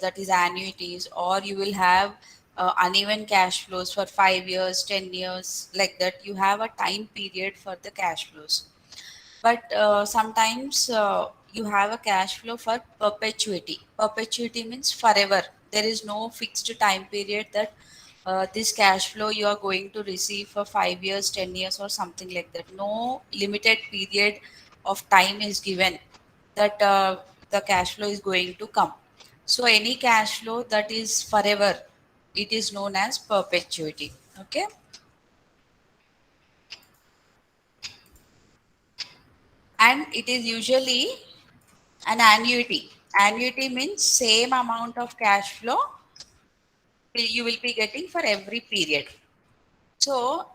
that is annuities, or you will have uneven cash flows for 5 years, 10 years, like that. You have a time period for the cash flows. But sometimes you have a cash flow for perpetuity. Perpetuity means forever. There is no fixed time period that this cash flow you are going to receive for 5 years, 10 years, or something like that. No limited period of time is given that the cash flow is going to come. So any cash flow that is forever, it is known as perpetuity. Okay. And it is usually an annuity. Annuity means same amount of cash flow you will be getting for every period. So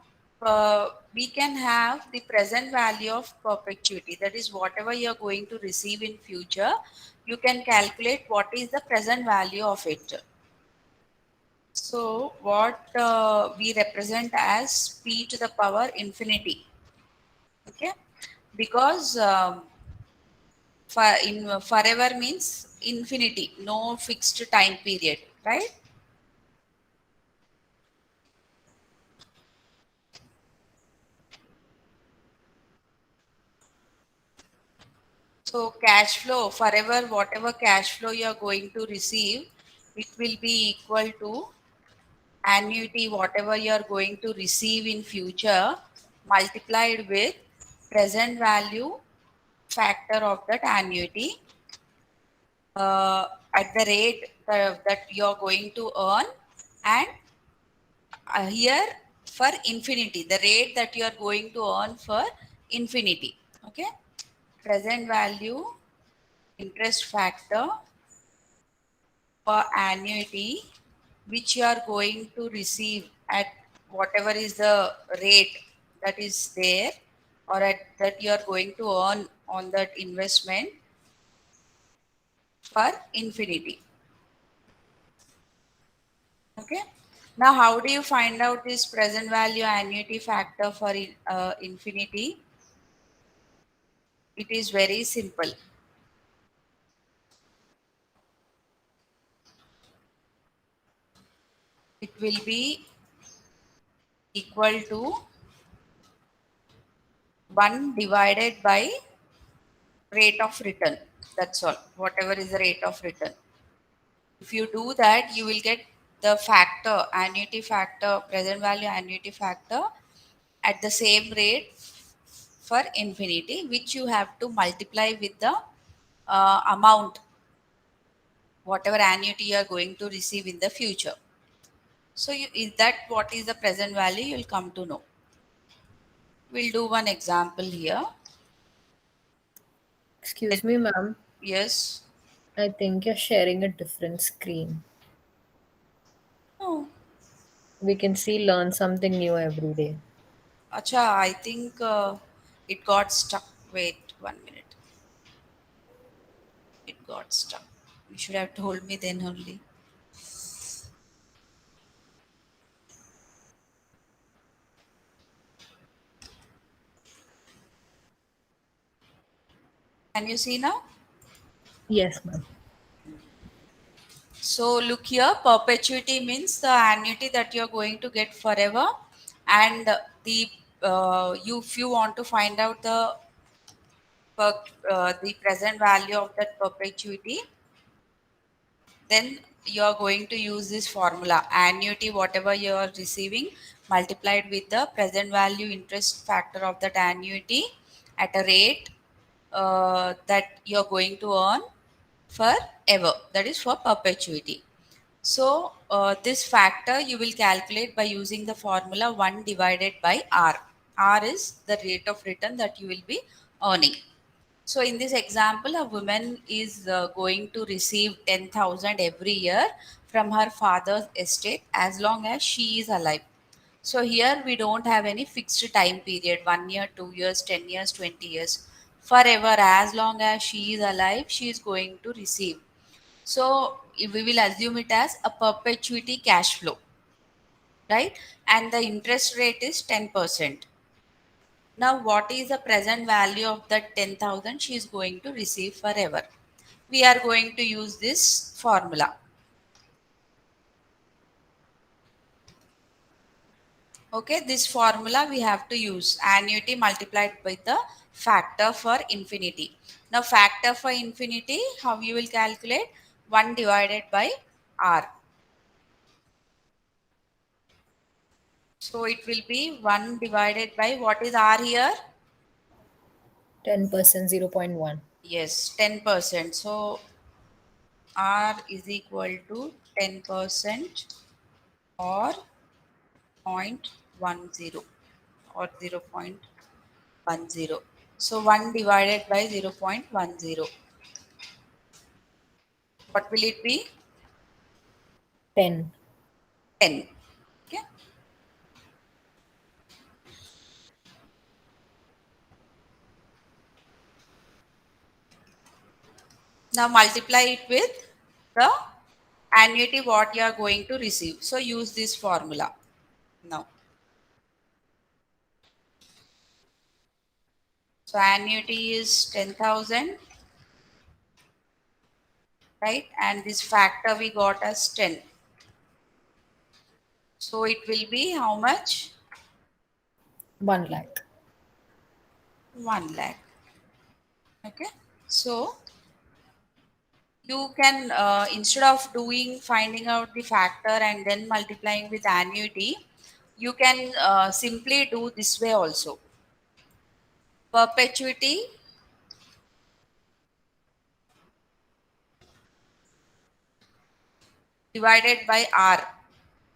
we can have the present value of perpetuity. That is whatever you are going to receive in future, you can calculate what is the present value of it. So what we represent as p to the power infinity. Okay, because forever means infinity, no fixed time period, right? So cash flow forever, whatever cash flow you are going to receive, it will be equal to annuity, whatever you are going to receive in future, multiplied with present value factor of that annuity at the rate that you are going to earn, and here for infinity, the rate that you are going to earn for infinity. Okay, present value interest factor for annuity which you are going to receive at whatever is the rate that is there, or at that you are going to earn on that investment for infinity. Okay, now how do you find out this present value annuity factor for infinity? It is very simple. It will be equal to 1 divided by rate of return. That's all, whatever is the rate of return. If you do that, you will get the factor, annuity factor, present value annuity factor at the same rate for infinity, which you have to multiply with the amount, whatever annuity you are going to receive in the future. So is that what is the present value? You'll come to know. We'll do one example here. Excuse me, ma'am. Yes. I think you're sharing a different screen. Oh, We can see learn something new every day. acha, I think it got stuck. Wait 1 minute. It got stuck. You should have told me then only. Can you see now? Yes, ma'am. So look here, perpetuity means the annuity that you're going to get forever, and the you if you want to find out the present value of that perpetuity, then you are going to use this formula: annuity, whatever you are receiving, multiplied with the present value interest factor of that annuity at a rate that you are going to earn forever. That is for perpetuity. So this factor you will calculate by using the formula 1 divided by R. R is the rate of return that you will be earning. So in this example, a woman is going to receive 10,000 every year from her father's estate as long as she is alive. So here we don't have any fixed time period, 1 year, 2 years, 10 years, 20 years. Forever, as long as she is alive, she is going to receive. So we will assume it as a perpetuity cash flow, right? And the interest rate is 10%. Now, what is the present value of that 10,000 she is going to receive forever? We are going to use this formula. Okay, this formula we have to use annuity multiplied by the factor for infinity. Now factor for infinity, how you will calculate? 1 divided by R. So it will be 1 divided by, what is R here? 10%, 0.1. Yes, 10%. So R is equal to 10% or 0.10 or 0.10. So 1 divided by 0.10. What will it be? 10. 10. Okay. Now multiply it with the annuity what you are going to receive. So use this formula now. So annuity is 10,000, right? And this factor we got as 10. So it will be how much? 1 lakh. 1 lakh. Okay. So you can, instead of doing finding out the factor and then multiplying with annuity, you can simply do this way also. Perpetuity divided by R.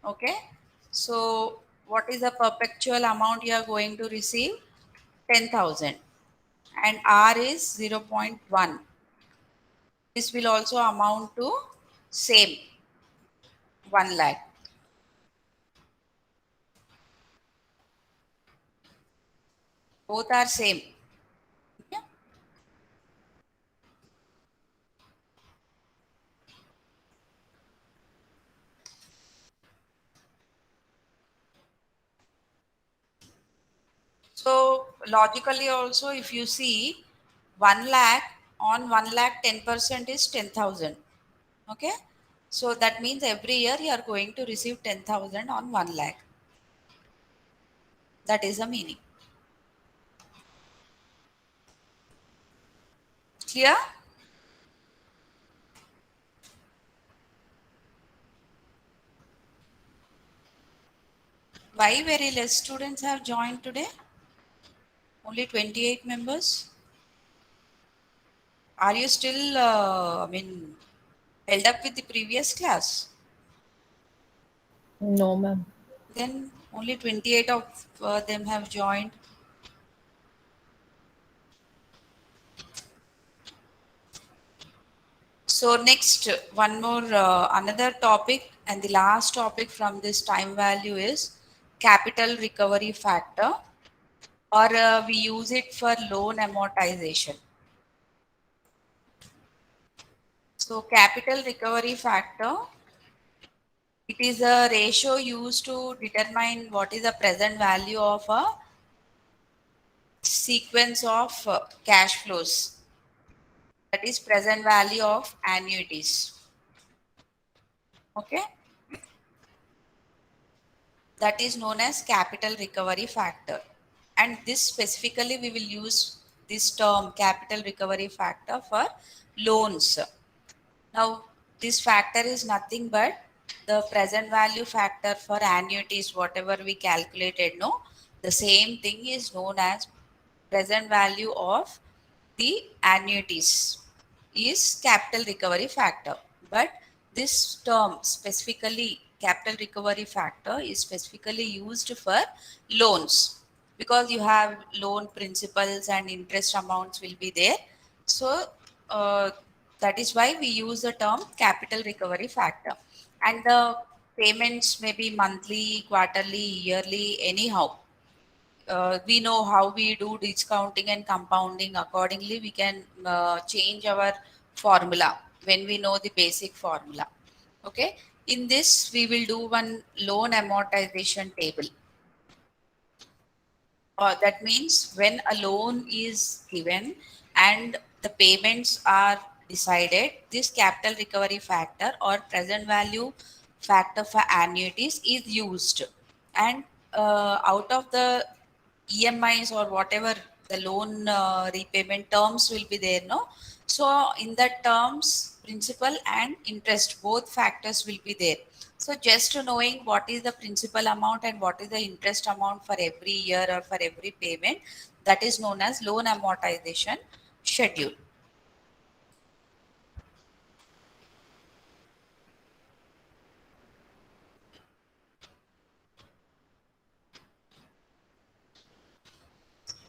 Okay. So what is the perpetual amount you are going to receive? 10,000 and R is 0.1. This will also amount to same 1 lakh. Both are same. Okay. So logically also, if you see 1 lakh on 1 lakh, 10% is 10,000. Okay. So that means every year you are going to receive 10,000 on 1 lakh. That is the meaning. Clear? Why very less students have joined today? Only 28 members. Are you still, held up with the previous class? No, ma'am. Then only 28 of them have joined. So next, one more, another topic and the last topic from this time value is capital recovery factor, or we use it for loan amortization. So capital recovery factor, it is a ratio used to determine what is the present value of a sequence of cash flows, that is present value of annuities. Okay, that is known as capital recovery factor, and this specifically we will use this term capital recovery factor for loans. Now this factor is nothing but the present value factor for annuities, whatever we calculated. No, the same thing is known as present value of the annuities is capital recovery factor. But this term specifically capital recovery factor is specifically used for loans, because you have loan principals and interest amounts will be there. So uh, that is why we use the term capital recovery factor, and the payments may be monthly, quarterly, yearly, anyhow. We know how we do discounting and compounding. Accordingly we can change our formula when we know the basic formula. Okay, in this we will do one loan amortization table. That means when a loan is given and the payments are decided, this capital recovery factor or present value factor for annuities is used, and out of the EMIs or whatever the loan repayment terms will be there, no? So in that terms, principal and interest, both factors will be there. So just to knowing what is the principal amount and what is the interest amount for every year or for every payment, that is known as loan amortization schedule.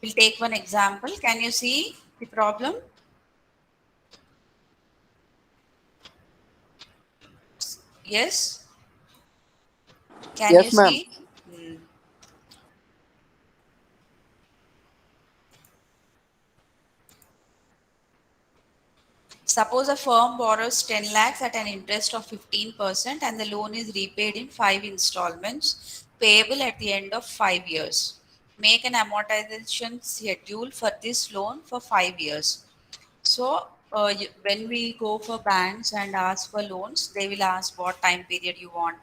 We'll take one example. Can you see the problem? Yes. Can you Yes, ma'am. see? Hmm. Suppose a firm borrows 10 lakhs at an interest of 15% and the loan is repaid in 5 installments payable at the end of 5 years. Make an amortization schedule for this loan for 5 years. So, when we go for banks and ask for loans, they will ask what time period you want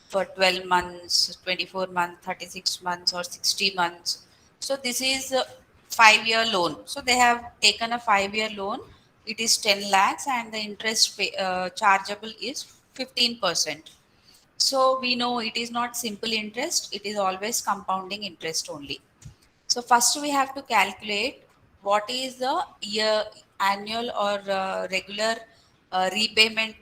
for 12 months, 24 months, 36 months, or 60 months. So, this is a 5 year loan. So, they have taken a 5 year loan. It is 10 lakhs, and the interest chargeable is 15%. So, we know it is not simple interest, it is always compounding interest only. So first we have to calculate what is the year annual or regular repayment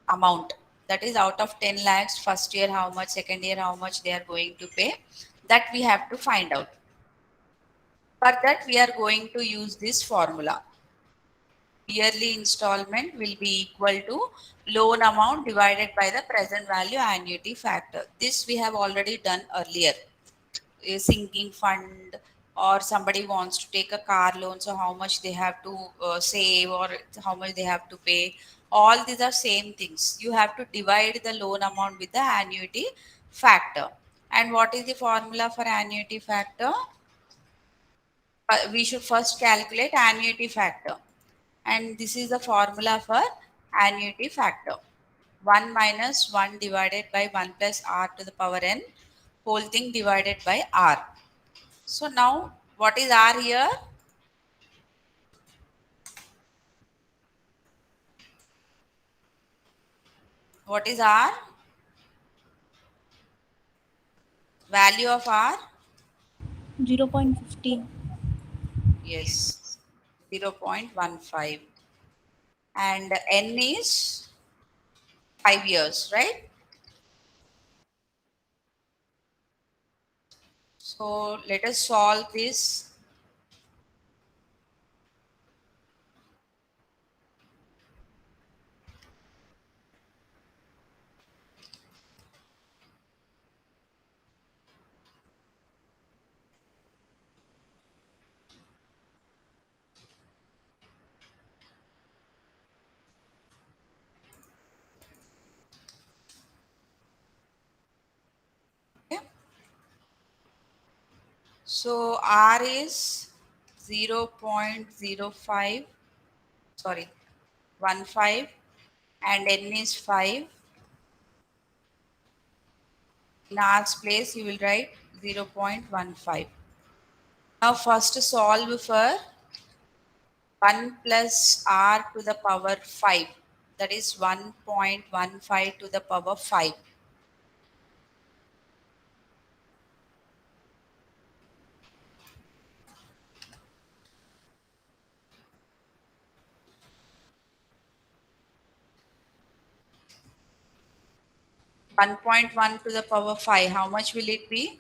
amount. That is out of 10 lakhs, first year how much, second year how much they are going to pay. That we have to find out. For that we are going to use this formula. Yearly installment will be equal to loan amount divided by the present value annuity factor. This we have already done earlier. A sinking fund, or somebody wants to take a car loan, so how much they have to save, or how much they have to pay. All these are same things. You have to divide the loan amount with the annuity factor. And what is the formula for annuity factor? We should first calculate annuity factor, and this is the formula for annuity factor: 1 minus 1 divided by 1 plus r to the power n, whole thing divided by r. So now, what is R here? What is R? Value of R? 0.15. Yes, 0.15. And N is 5 years, right? So let us solve this. Okay. So R is 0.05, sorry, 15, and N is 5. In R's place, you will write 0.15. Now first solve for 1 plus r to the power 5. That is 1.15 to the power 5. One point one to the power 5. How much will it be?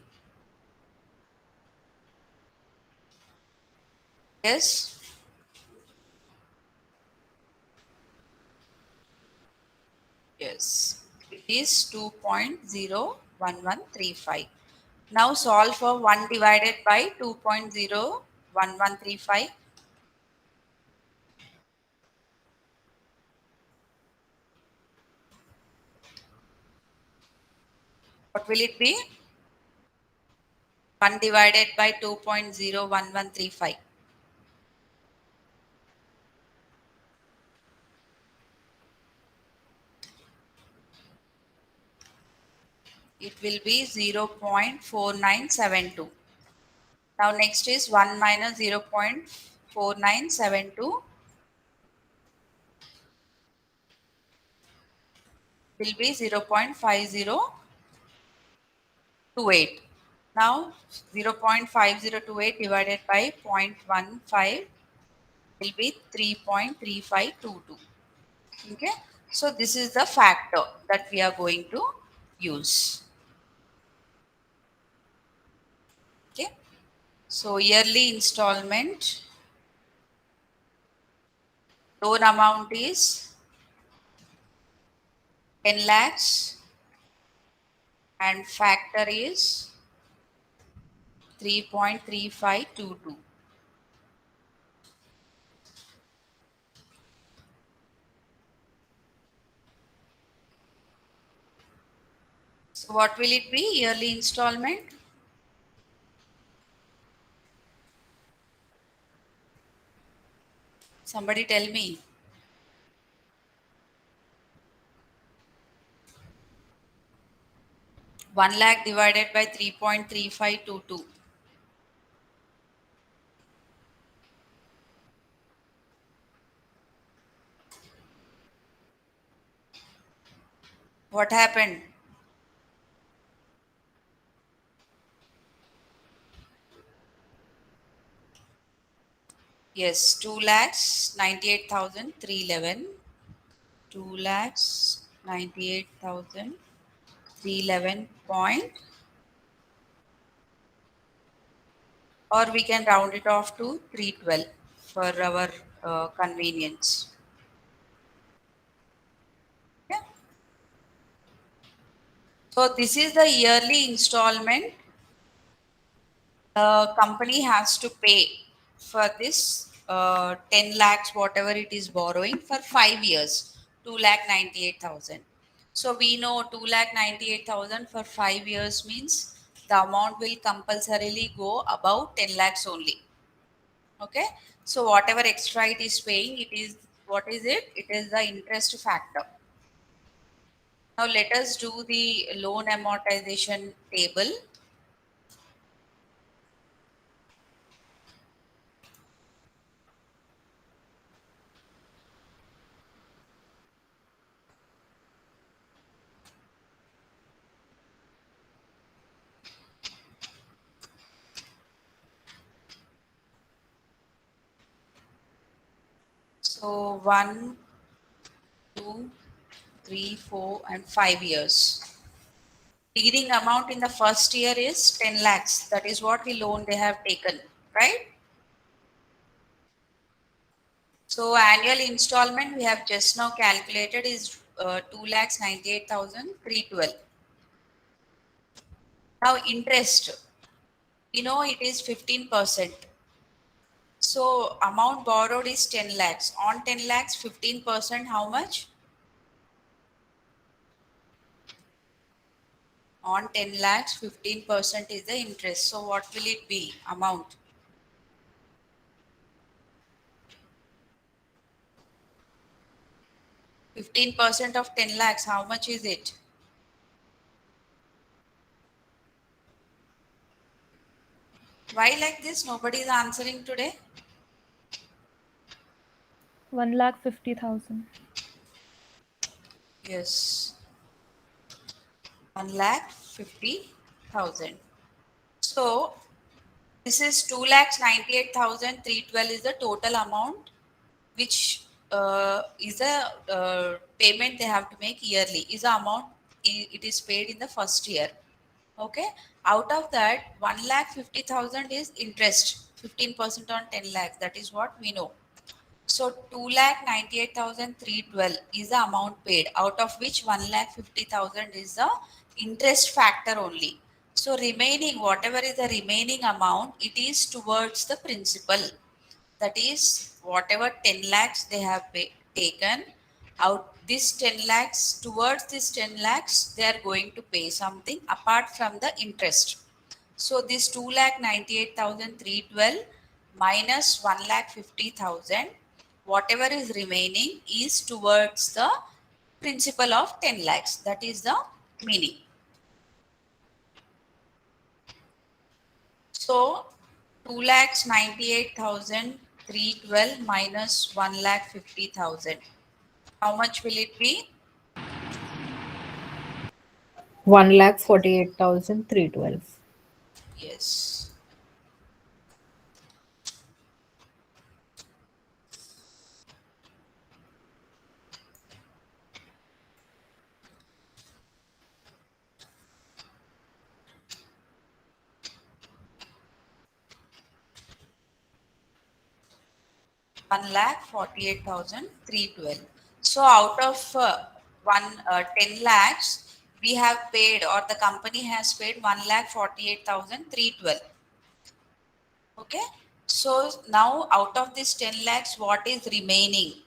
Yes. Yes. It is 2.01135. Now solve for 1 divided by 2.01135. What will it be? 1 divided by 2.01135. it will be 0.4972. Now next is 1 minus 0.4972 will be 0.5028. Now 0.5028 divided by 0.15 will be 3.3522. Okay, so this is the factor that we are going to use. Okay, so yearly installment loan amount is 10 lakhs and factor is 3.3522. So what will it be? Yearly installment? Somebody tell me. 1 lakh divided by 3.3522. What happened? Yes, 2 lakhs 98,311. 2 lakhs 98,311 point, or we can round it off to 312 for our convenience. Yeah. So this is the yearly installment the company has to pay for this 10 lakhs, whatever it is borrowing for 5 years, 2,98,000. So we know 2,98,000 for 5 years means the amount will compulsorily go above 10 lakhs only. Okay. So whatever extra it is paying, it is, what is it? It is the interest factor. Now let us do the loan amortization table. So 1, 2, 3, 4, and 5 years. Leading amount in the first year is 10 lakhs. That is what the loan they have taken, right? So annual installment we have just now calculated is 2 lakhs 98,312. Now interest, we know it is 15%. So amount borrowed is 10 lakhs. On 10 lakhs, 15%, how much? On 10 lakhs, 15% is the interest. So what will it be? Amount. 15% of 10 lakhs, how much is it? Why like this? Nobody is answering today. 1,50,000. Yes. 1,50,000. So this is 2,98,312 is the total amount which is a payment they have to make yearly. Is the amount it is paid in the first year. Okay. Out of that, 1,50,000 is interest. 15% on 10 lakhs. That is what we know. So 2,98,312 is the amount paid, out of which 1,50,000 is the interest factor only. So remaining, whatever is the remaining amount, it is towards the principal. That is whatever 10 lakhs they have taken out, this 10 lakhs, towards this 10 lakhs, they are going to pay something apart from the interest. So this 2,98,312 minus 1,50,000, whatever is remaining is towards the principal of 10 lakhs. That is the meaning. So 2,98,312 minus 1,50,000. How much will it be? 1,48,312. Yes. One lakh 48,312. So out of 10 lakhs, we have paid, or the company has paid 1,48,312. Okay. So now out of this 10 lakhs, what is remaining?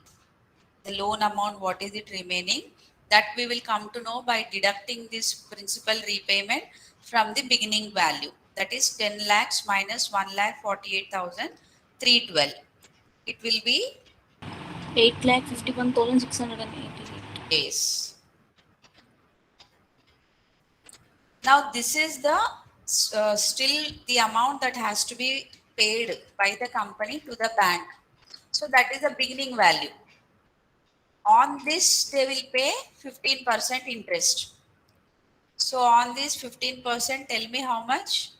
The loan amount, what is it remaining? That we will come to know by deducting this principal repayment from the beginning value. That is 10 lakhs minus 1,48,312. It will be 8,51,688. days. Now this is the still the amount that has to be paid by the company to the bank. So that is the beginning value. On this they will pay 15% interest. So on this 15%, tell me how much?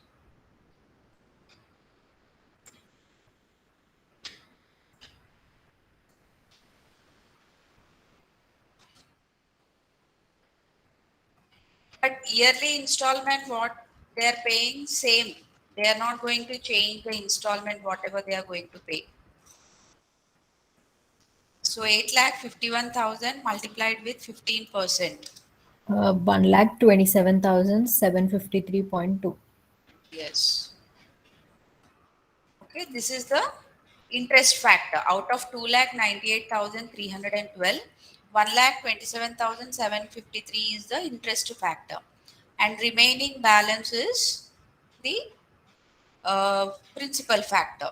But yearly installment, what they are paying, same. They are not going to change the installment, whatever they are going to pay. So 8,51,000 multiplied with 15%. 1,27,753.2. Yes. Okay, this is the interest factor. Out of 2,98,312, 1,27,753 is the interest factor. And remaining balance is the principal factor.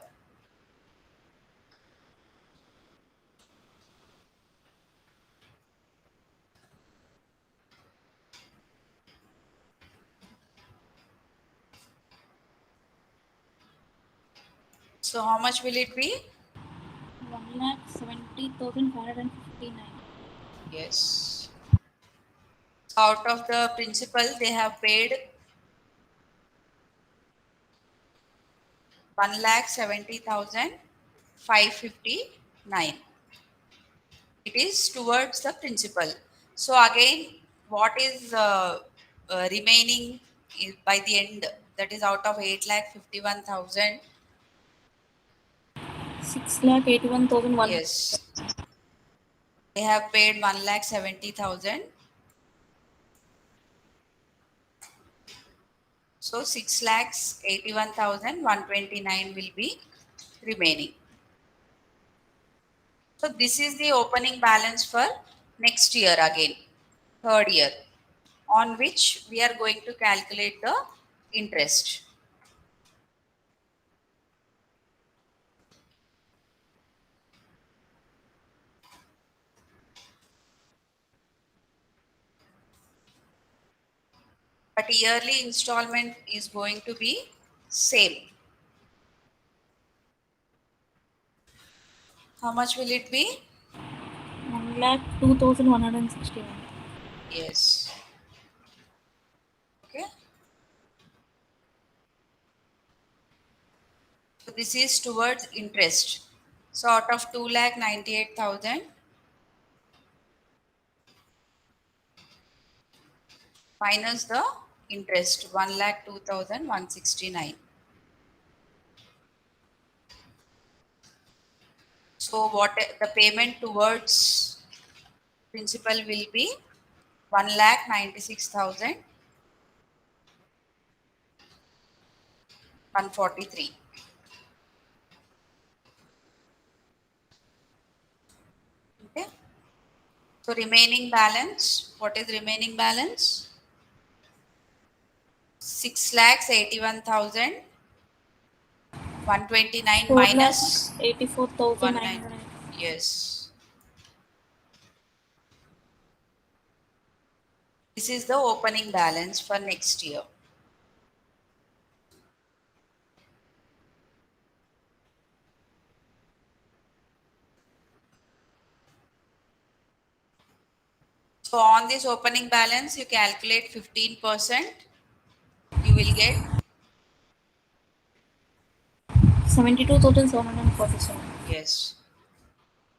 So how much will it be? 1,70,559. Yes. Out of the principal, they have paid 1,70,559. It is towards the principal. So again, what is remaining is by the end, that is out of 8,51,000. 6,81,100. Yes, they have paid 1,70,000. So 6,81,129 will be remaining. So this is the opening balance for next year again, third year, on which we are going to calculate the interest. But yearly installment is going to be same. How much will it be? 1,02,161. Yes. Okay. So this is towards interest. So out of 2,98,000 minus the interest 1,02,169. So what the payment towards principal will be 1,96,143. Okay. So remaining balance, what is remaining balance? 6,81,129 minus 19. 4,84,900. Yes. This is the opening balance for next year. So on this opening balance, you calculate 15%. You will get 72,747. yes.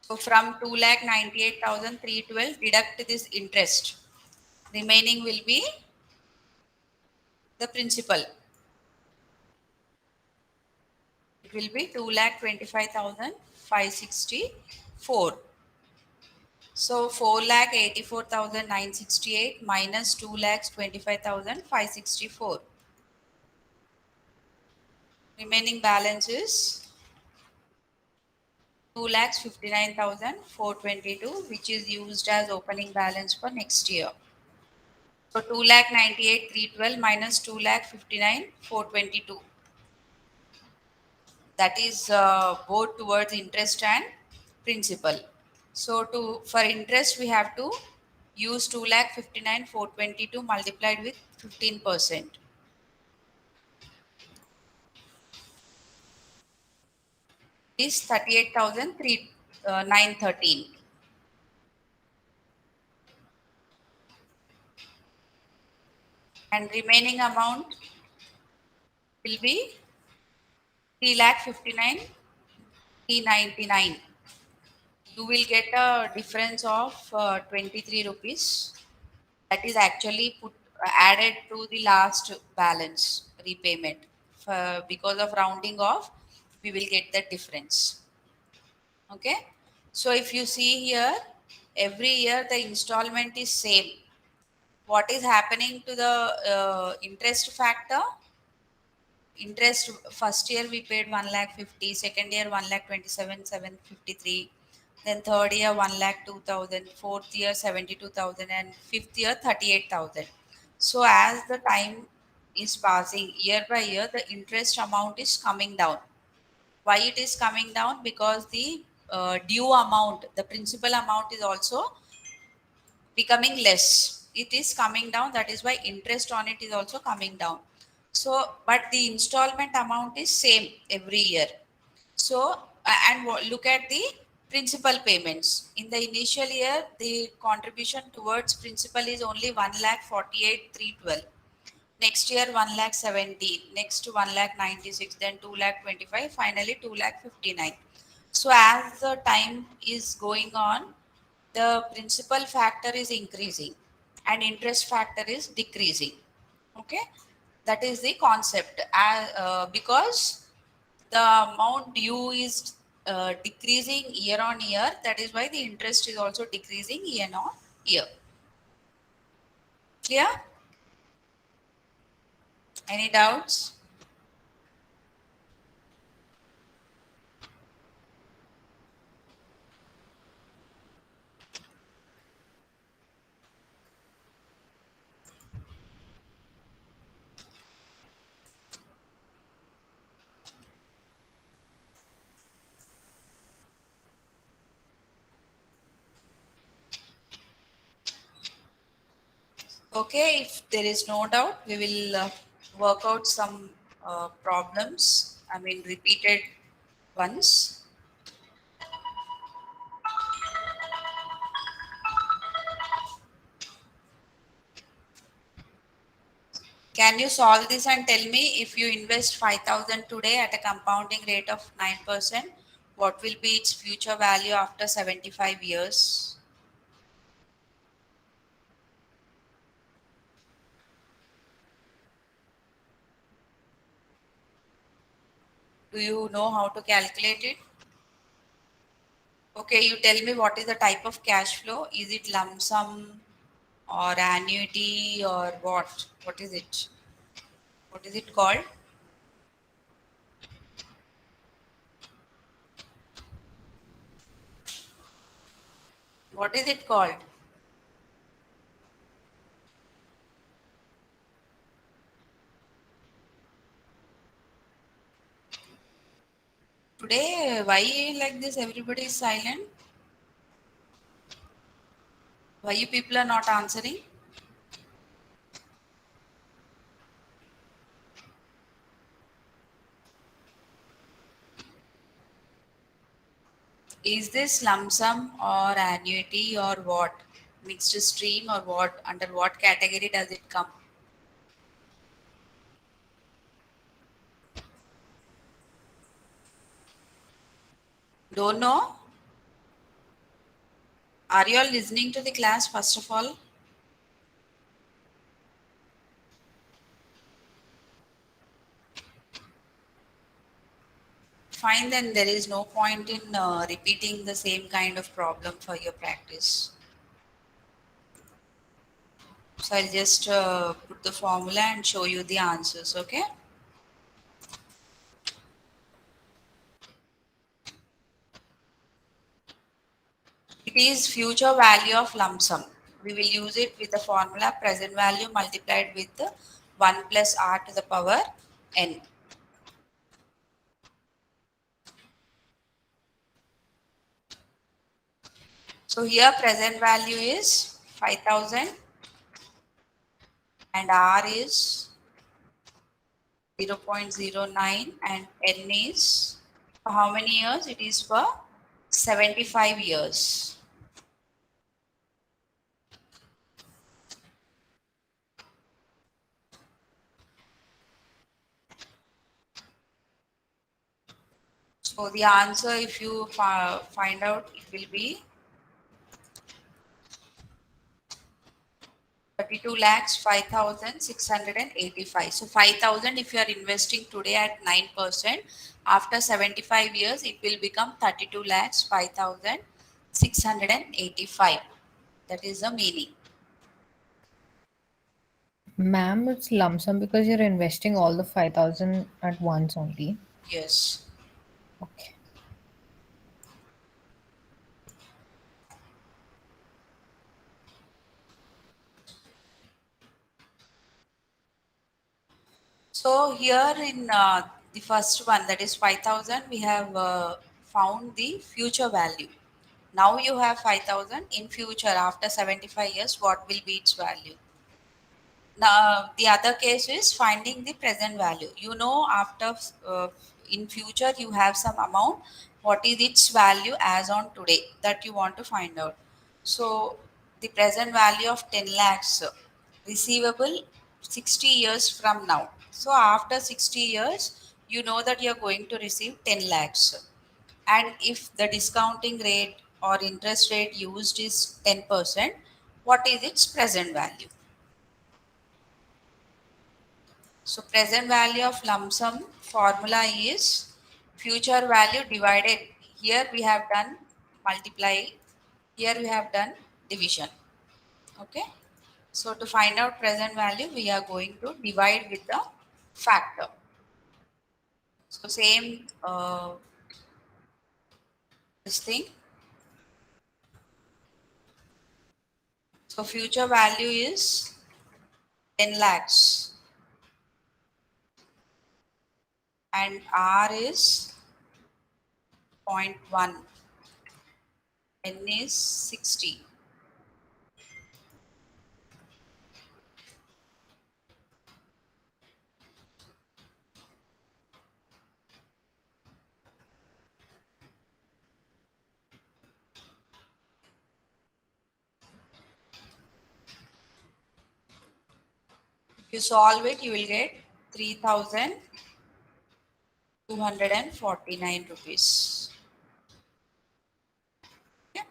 So from 2,98,312 deduct this interest. Remaining will be the principal. It will be 2,25,564. So 4,84,968 minus 2,25,564. Remaining balance is 2,59,422, which is used as opening balance for next year. So 2,98,312 minus 2,59,422. That is both towards interest and principal. So for interest we have to use 2,59,422 multiplied with 15%. Is 38,913. And remaining amount will be 3,59,399. You will get a difference of 23 rupees. That is actually added to the last balance repayment. Because of rounding off, we will get the difference. Okay. So if you see here, every year the installment is same. What is happening to the interest factor? Interest first year we paid 1 lakh 50, second year 1 lakh 27,753, then third year 1 lakh 2,000, fourth year 72,000, and fifth year 38,000. So as the time is passing year by year, the interest amount is coming down. Why it is coming down? Because the due amount, the principal amount is also becoming less. It is coming down. That is why interest on it is also coming down. So, but the installment amount is same every year. So, and look at the principal payments. In the initial year, the contribution towards principal is only 1,48,312. Next year 1 lakh 17, next 1 lakh 96, then 2 lakh 25, finally 2 lakh 59. So as the time is going on, the principal factor is increasing and interest factor is decreasing. Okay, that is the concept. Because the amount due is decreasing year on year, that is why the interest is also decreasing year on year. Clear? Any doubts? Okay, if there is no doubt, we will work out some problems, I mean repeated ones. Can you solve this and tell me, if you invest 5,000 today at a compounding rate of 9%, what will be its future value after 75 years? Do you know how to calculate it? Okay, you tell me what is the type of cash flow. Is it lump sum or annuity or what? What is it? What is it called? What is it called? Today, why like this? Everybody is silent. Why you people are not answering? Is this lump sum or annuity or what? mixed stream, or what, under what category does it come? Don't know? Are you all listening to the class first of all? Fine, then there is no point in repeating the same kind of problem for your practice. So I'll just put the formula and show you the answers, okay? It is future value of lump sum. We will use it with the formula present value multiplied with 1 plus r to the power n. So here present value is 5000 and r is 0.09 and n is for how many years? It is for 75 years. So the answer, if you find out, it will be 32 lakhs 5,685. So 5,000 if you are investing today at 9%, after 75 years it will become 32 lakhs 5,685. That is the meaning. Ma'am, it's lump sum because you're investing all the 5,000 at once only. Yes. Okay. So here in the first one, that is 5,000, we have found the future value. Now you have 5,000. In future, after 75 years, what will be its value? Now, the other case is finding the present value. You know, after in future, you have some amount. What is its value as on today that you want to find out? So, the present value of 10 lakhs receivable 60 years from now. So, after 60 years, you know that you are going to receive 10 lakhs. And if the discounting rate or interest rate used is 10%, what is its present value? So present value of lump sum formula is future value divided. Here we have done multiply. Here we have done division. Okay. So to find out present value, we are going to divide with the factor. So same this thing. So future value is 10 lakhs and R is 0.1. N is 60. If you solve it, you will get 3,249 rupees. Yeah.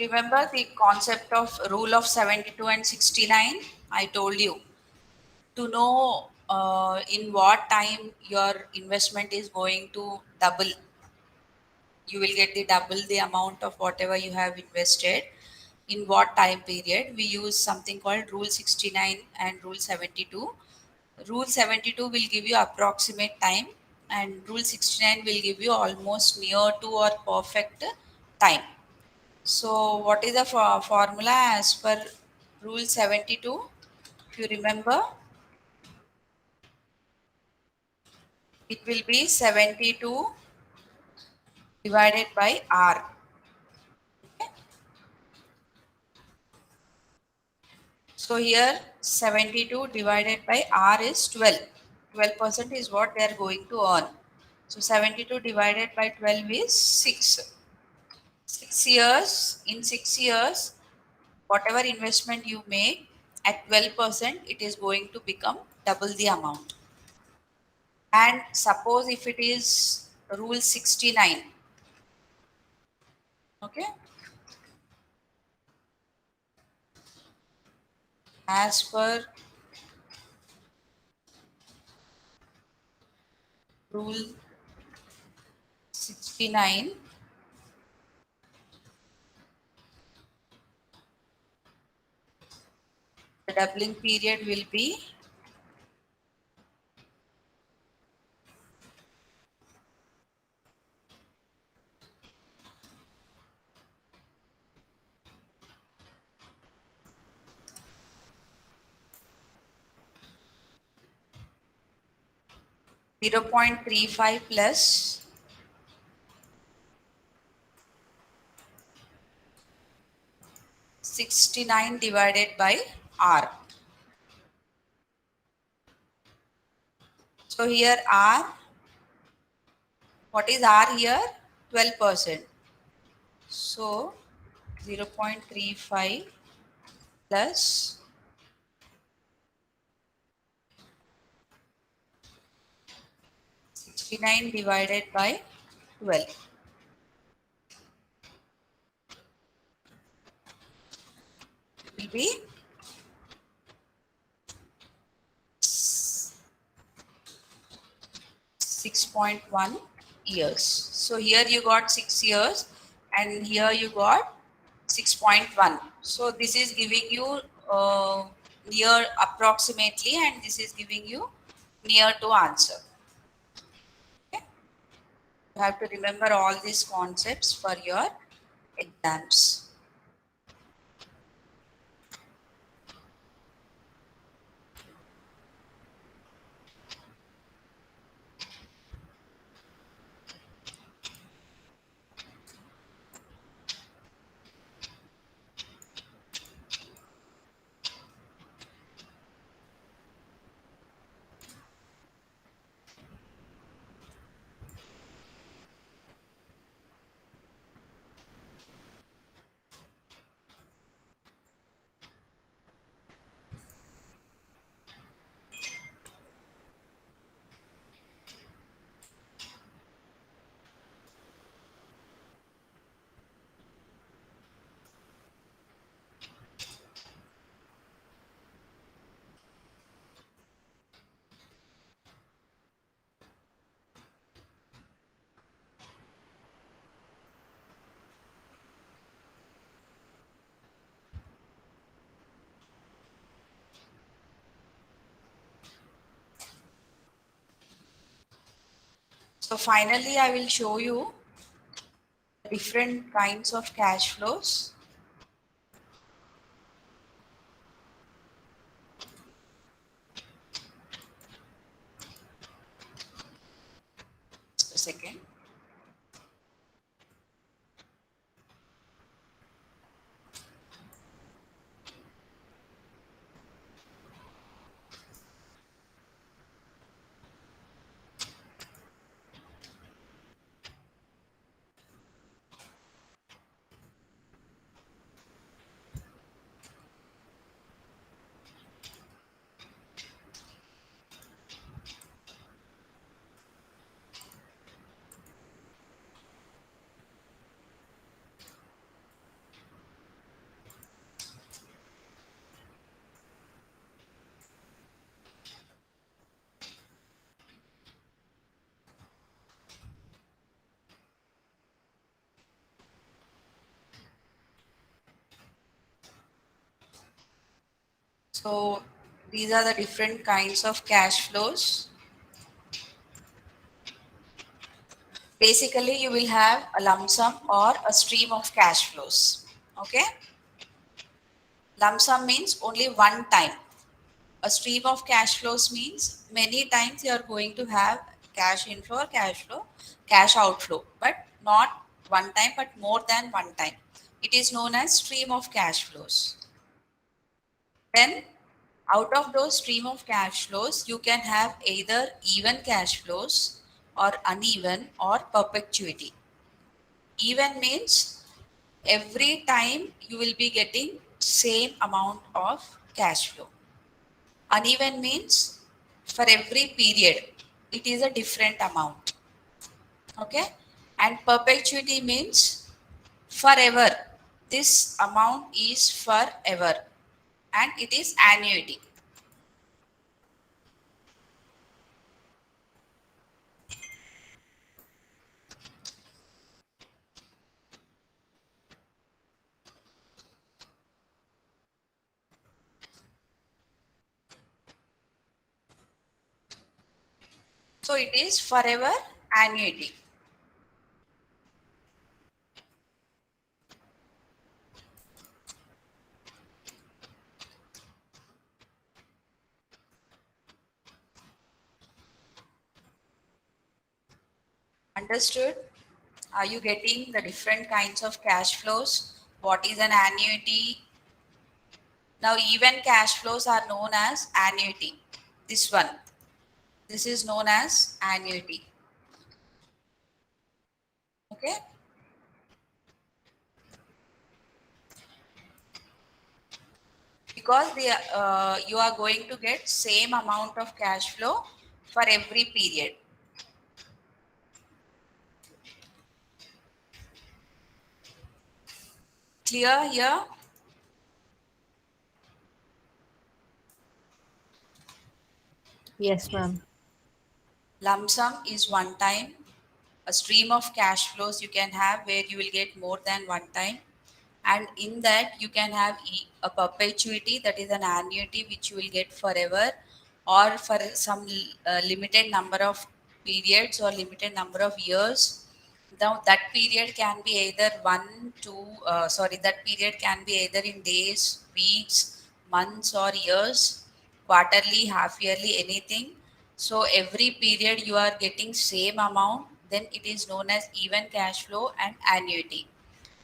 Remember the concept of rule of 72 and 69? I told you to know in what time your investment is going to double. You will get the double the amount of whatever you have invested. In what time period? We use something called Rule 69 and Rule 72. Rule 72 will give you approximate time, and Rule 69 will give you almost near to or perfect time. So, what is the formula as per Rule 72? If you remember, it will be 72 divided by R. Okay? So here 72 divided by R is 12. 12% is what they are going to earn. So 72 divided by 12 is 6. 6 years, in 6 years, whatever investment you make at 12%, it is going to become double the amount. And suppose if it is rule 69, okay, as per rule 69, the doubling period will be 0.35 plus 69 divided by R. So here R, what is R here? 12%. So 0.35 plus 69 divided by 12 will be 6.1 years. So here you got 6 years and here you got 6.1. So this is giving you near approximately, and this is giving you near to answer. Okay? You have to remember all these concepts for your exams. So finally, I will show you different kinds of cash flows. Just a second. So these are the different kinds of cash flows. Basically, you will have a lump sum or a stream of cash flows. Okay. Lump sum means only one time. A stream of cash flows means many times you are going to have cash inflow or cash flow, cash outflow, but not one time, but more than one time. It is known as stream of cash flows. Then out of those stream of cash flows, you can have either even cash flows or uneven or perpetuity. Even means every time you will be getting same amount of cash flow. Uneven means for every period it is a different amount. Okay, and perpetuity means forever. This amount is forever and it is annuity. So it is forever annuity. Understood? Are you getting the different kinds of cash flows? What is an annuity? Now, even cash flows are known as annuity. This one, this is known as annuity. Okay? Because you are going to get same amount of cash flow for every period. Clear here? Yes, ma'am. Lump sum is one time. A stream of cash flows you can have where you will get more than one time. And in that you can have a perpetuity, that is an annuity which you will get forever or for some limited number of periods or limited number of years. Now that period can be either that period can be either in days, weeks, months or years, quarterly, half yearly, anything. So every period you are getting same amount, then it is known as even cash flow and annuity.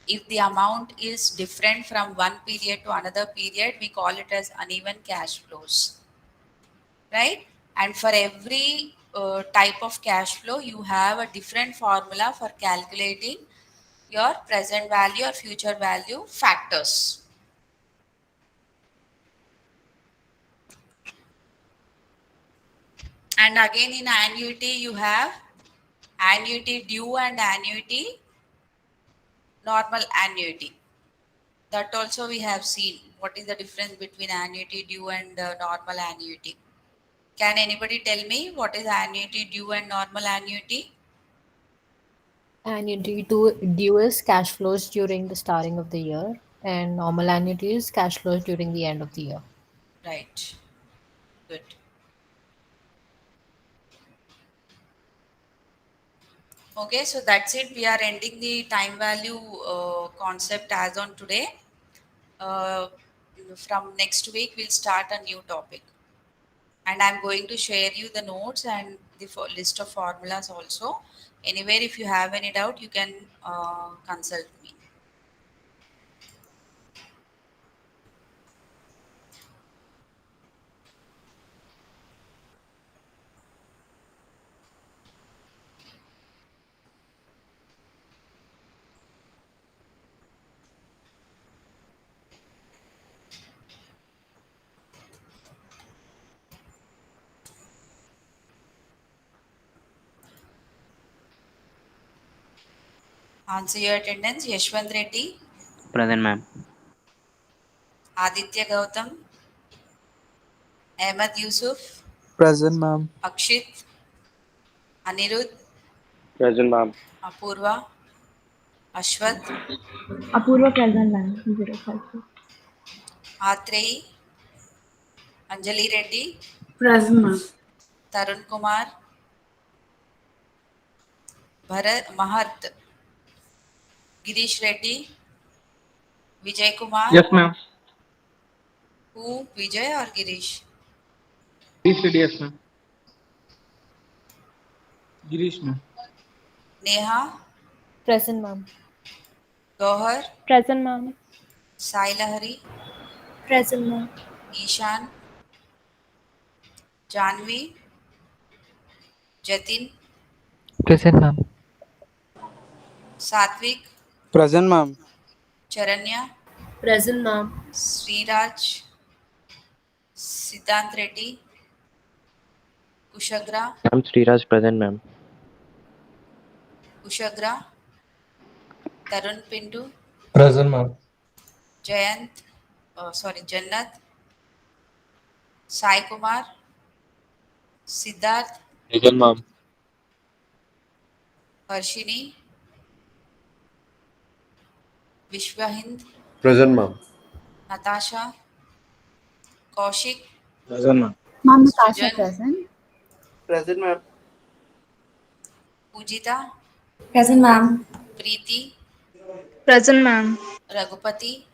If the amount is different from one period to another period, we call it as uneven cash flows, right? And for every type of cash flow, you have a different formula for calculating your present value or future value factors. And again, in annuity, you have annuity due and annuity normal annuity. That also we have seen. What is the difference between annuity due and normal annuity? Can anybody tell me what is annuity due and normal annuity? Annuity due is cash flows during the starting of the year, and normal annuity is cash flows during the end of the year. Right. Good. Okay, so that's it. We are ending the time value concept as on today. Uh, from next week, we'll start a new topic. And I'm going to share you the notes and the list of formulas also. Anywhere, if you have any doubt, you can consult me. Answer your attendance. Yashwant Reddy, Present, ma'am. Aditya Gautam, Ahmed Yusuf, Present, ma'am. Akshit, Anirudh, Present, ma'am. Apurva, Ashwath, Apurva present line 052. Atreyi, Anjali Reddy, Present ma'am. Tarun Kumar, Bharat Maharth, Girish Reddy, Vijay Kumar. Yes, ma'am. Who? Vijay or Girish? Yes, ma'am. Girish, ma'am. Neha, Present, ma'am. Gohar, Present ma'am. Sai Lahari, Present ma'am. Ishan, Janvi, Jatin, Present, ma'am. Satvik, Present, ma'am. Charanya, Present, ma'am. Sriraj, Siddhant Reddy, Kushagra, I'm Sriraj, present, ma'am. Kushagra, Tarun Pindu, Present, ma'am. Jayant, Jannat, Sai Kumar, Siddharth, Present, ma'am. Harshini, Vishwahind, Present, ma'am. Natasha, Kaushik, Present, ma'am. Ma'am, Natasha Sujan, present. Present, ma'am. Pujita, Present, ma'am. Preeti, Present, ma'am. Raghupati,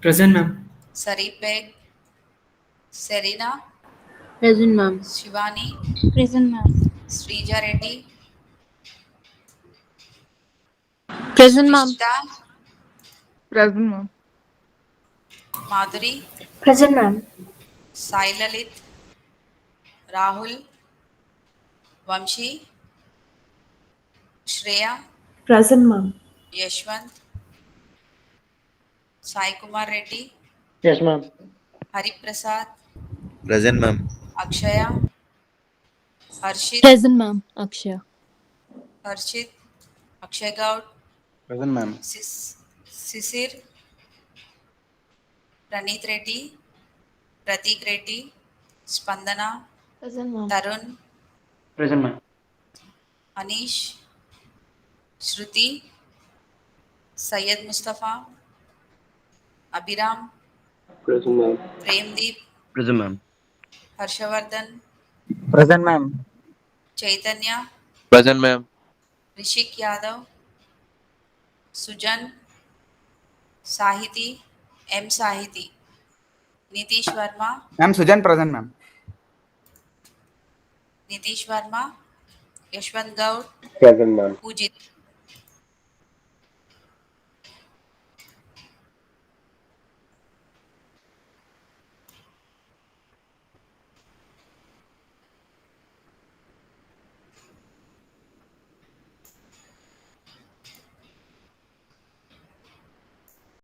Present, ma'am. Saripeg, Serena, Present, ma'am. Shivani, Present, ma'am. Srija Reddy, Present, ma'am. Rishta, Present, ma'am. Madhuri, Present, ma'am. Sai Lalit, Rahul, Vamshi, Shreya, Present, ma'am. Yashwant, Sai Kumar Reddy, Yes, ma'am. Hari Prasad, Present, ma'am. Akshaya, Harshit, Present, ma'am. Akshaya. Harshit, Akshay Gaud, Present, ma'am. Sisir, Praneeth Reddy, Pratik Reddy, Spandana, Present, ma'am. Tarun, Present, ma'am. Anish, Shruti, Syed Mustafa, Abhiram, Present, ma'am. Premdeep, Present, ma'am. Harshavardhan, Present, ma'am. Chaitanya, Present, ma'am. Rishik Yadav, Sujan, Sahiti, M. Sahiti, Nitish Verma, Ma'am, Sujan, present, ma'am. Nitish Verma, Yashwant Gaud, Present, ma'am. Pujit.